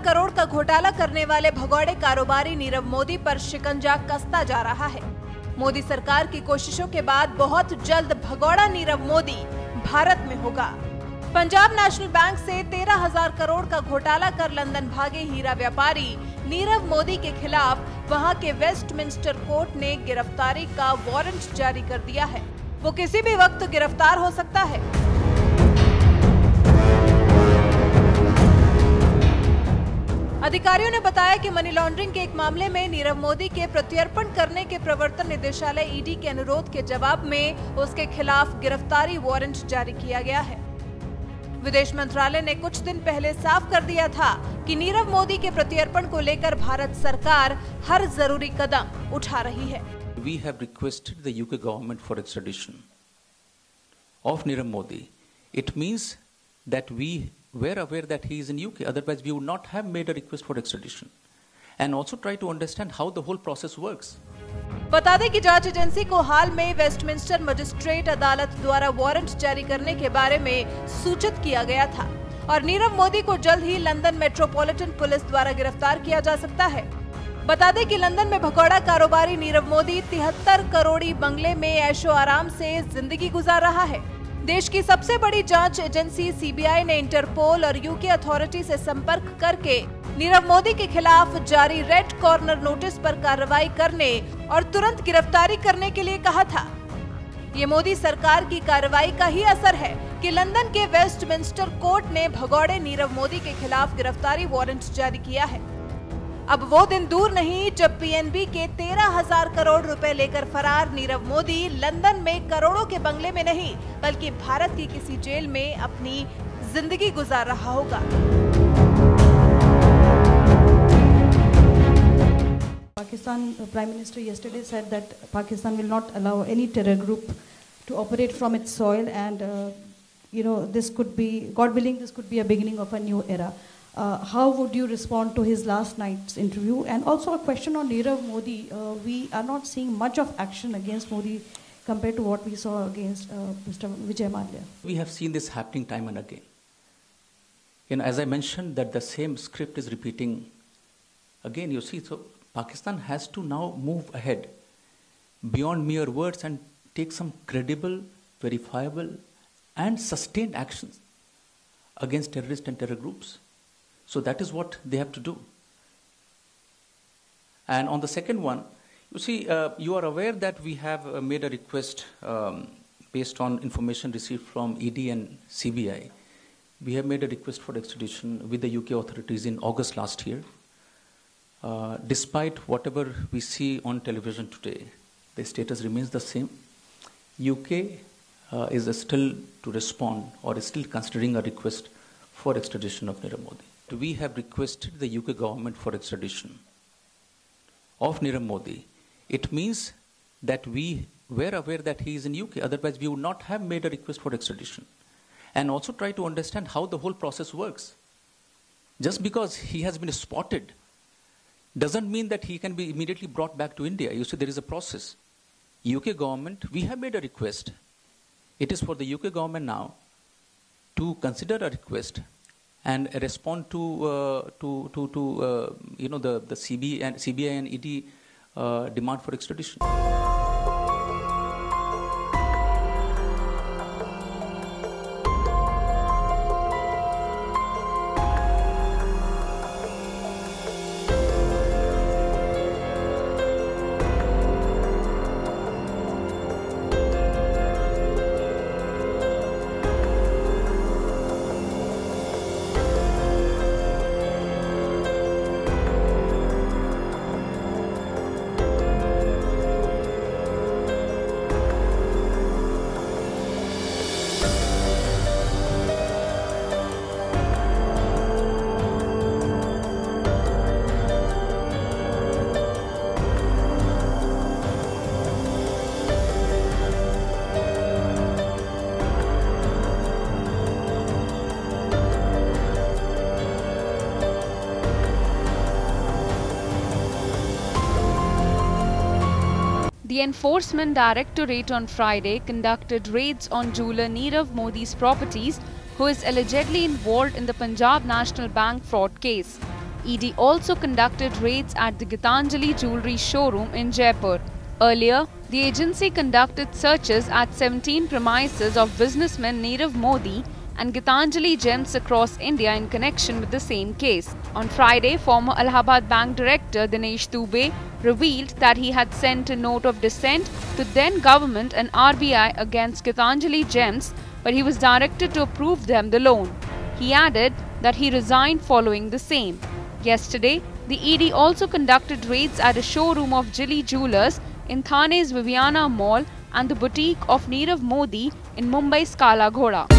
करोड़ का घोटाला करने वाले भगौड़े कारोबारी नीरव मोदी पर शिकंजा कसता जा रहा है। मोदी सरकार की कोशिशों के बाद बहुत जल्द भगौड़ा नीरव मोदी भारत में होगा। पंजाब नेशनल बैंक से 13,000 करोड़ का घोटाला कर लंदन भागे हीरा व्यापारी नीरव मोदी के खिलाफ वहां के वेस्टमिंस्टर कोर्ट ने गिरफ्तारी का वारंट जारी कर दिया है। वो किसी भी वक्त गिरफ्तार हो सकता है। अधिकारियों ने बताया कि मनी लॉन्ड्रिंग के एक मामले में नीरव मोदी के प्रत्यर्पण करने के प्रवर्तन निदेशालय ईडी के अनुरोध के जवाब में उसके खिलाफ गिरफ्तारी वारंट जारी किया गया है। विदेश मंत्रालय ने कुछ दिन पहले साफ कर दिया था कि नीरव मोदी के प्रत्यर्पण को लेकर भारत सरकार हर जरूरी कदम उठा रही है। We have requested the UK government for extradition of Nirav Modi. It means that we were aware that he is in UK. Otherwise, we would not have made a request for extradition. And also try to understand how the whole process works. बता दें कि जांच agency को हाल में Westminster magistrate अदालत द्वारा warrant जारी करने के बारे में सूचित किया गया था और नीरव मोदी को जल्द ही लंदन मेट्रोपॉलिटन पुलिस द्वारा गिरफ्तार किया जा सकता है। बता दें कि लंदन में भगौड़ा कारोबारी नीरव मोदी 73 करोड़ी बंगले में ऐशो आराम से जिंदगी गुजार रहा है। देश की सबसे बड़ी जांच एजेंसी सीबीआई ने इंटरपोल और यूके अथॉरिटी से संपर्क करके नीरव मोदी के खिलाफ जारी रेड कॉर्नर नोटिस पर कार्रवाई करने और तुरंत गिरफ्तारी करने के लिए कहा था। ये मोदी सरकार की कार्रवाई का ही असर है कि लंदन के वेस्टमिंस्टर कोर्ट ने भगौड़े नीरव मोदी के खिलाफ गिरफ्तारी वारंट जारी किया है। अब वो दिन दूर नहीं जब पीएनबी के 13,000 करोड़ रुपए लेकर फरार नीरव मोदी लंदन में करोड़ों के बंगले में नहीं बल्कि भारत की किसी जेल में अपनी जिंदगी गुजार रहा होगा। Pakistan Prime Minister yesterday said that Pakistan will not allow any terror group to operate from its soil, and this could be, God willing, this could be a beginning of a new era. How would you respond to his last night's interview? And also a question on Nirav Modi. We are not seeing much of action against Modi compared to what we saw against Mr. Vijay Mallya. We have seen this happening time and again. As I mentioned, that the same script is repeating again. You see, so Pakistan has to now move ahead beyond mere words and take some credible, verifiable, and sustained actions against terrorists and terror groups. So that is what they have to do. And on the second one, you see, you are aware that we have made a request based on information received from ED and CBI. We have made a request for extradition with the UK authorities in August last year. Despite whatever we see on television today, the status remains the same. UK is still to respond or is still considering a request for extradition of Nirav Modi. We have requested the UK government for extradition of Nirav Modi. It means that we were aware that he is in UK. Otherwise, we would not have made a request for extradition. And also try to understand how the whole process works. Just because he has been spotted doesn't mean that he can be immediately brought back to India. You see, there is a process. UK government, we have made a request. It is for the UK government now to consider a request and respond to the CBI and ED demand for extradition. The Enforcement Directorate on Friday conducted raids on jeweler Nirav Modi's properties, who is allegedly involved in the Punjab National Bank fraud case. ED also conducted raids at the Gitanjali jewellery showroom in Jaipur. Earlier, the agency conducted searches at 17 premises of businessman Nirav Modi and Gitanjali Gems across India in connection with the same case. On Friday, former Allahabad Bank Director Dinesh Dubey revealed that he had sent a note of dissent to then government and RBI against Gitanjali Gems, but he was directed to approve them the loan. He added that he resigned following the same. Yesterday, the ED also conducted raids at a showroom of Jilly Jewellers in Thane's Viviana Mall and the boutique of Nirav Modi in Mumbai's Kala Ghoda.